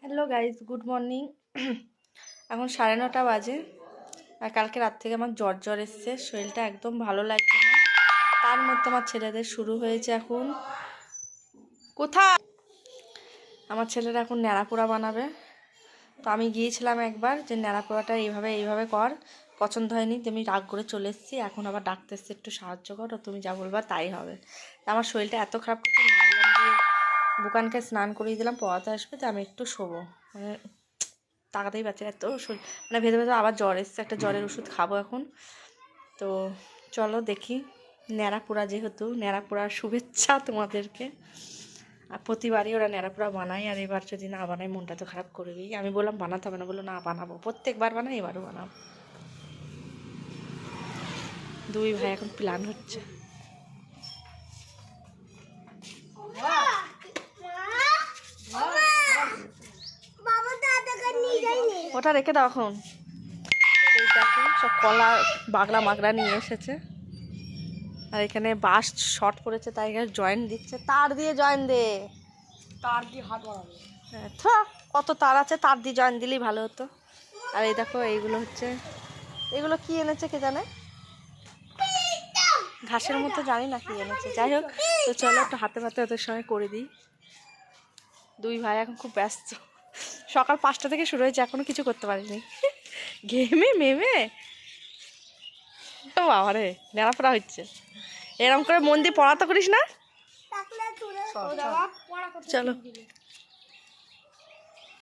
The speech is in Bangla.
Hello guys, good morning. এখন 9:30 বাজে। আর কালকে রাত থেকে আমার জ্বর এসছে, শরীরটা একদম ভালো লাগছে না। তার মধ্যে আমার ছেলেদের শুরু হয়েছে এখন কোথায় আমার ছেলেরা এখন ন্যাড়াপোড়া বানাবে। তো আমি গিয়েছিলাম একবার যে ন্যাড়াপোড়াটা এইভাবে কর, পছন্দ হয়নি, তুমি রাগ করে চলে এসেছি। এখন আবার ডাকতে এসছে একটু সাহায্য করো, তুমি যা বলবা তাই হবে। আমার শরীরটা এত খারাপ করতে ভাবলাম যে বুকানকে স্নান করিয়ে দিলাম, পড়াতে আসবে, তো আমি একটু শোবো। মানে তাকাতেই পারছি এত শরীর, মানে ভেতরে ভেতরে আবার জ্বর এসছে, একটা জ্বরের ওষুধ খাবো এখন। তো চলো দেখি, ন্যাড়াপোড়া যেহেতু, ন্যাড়াপোড়ার শুভেচ্ছা তোমাদেরকে। আর প্রতিবারই ওরা ন্যাড়াপোড়া বানায়, আর এবার যদি না বানায় মনটা তো খারাপ করবেই। আমি বললাম বানাতে হবে না, বললো না বানাবো, প্রত্যেকবার বানাই, এবারও বানাবো। দুই ভাই এখন প্ল্যান হচ্ছে। ওটা রেখে দাও এখন। এই দেখো সব কলা বাগড়া মাগড়া নিয়ে এসেছে, আর এখানে বাঁশ শর্ট পড়েছে, তাই এখানে জয়েন্ট দিচ্ছে। তার দিয়ে জয়েন্ট দে, তার দিয়ে হাত বাড়াবে। হ্যাঁ, কত তার আছে, তার দিয়ে জয়েন্ট দিলেই ভালো হতো। আর এই দেখো এইগুলো হচ্ছে, এগুলো কি এনেছে কে জানে, ঘাসের মতো, জানি না কি এনেছে। যাই হোক, তো চলো একটু হাতে পাতে ওদের সঙ্গে করে দিই। দুই ভাই এখন খুব ব্যস্ত, সকাল 5টা থেকে শুরু হয়েছে, এখনো কিছু করতে পারিনি। ঘেমে মেমে বাবারে ন্যাড়াপড়া হচ্ছে। এরকম করে মন দিয়ে পড়াতে করিস না। চলো।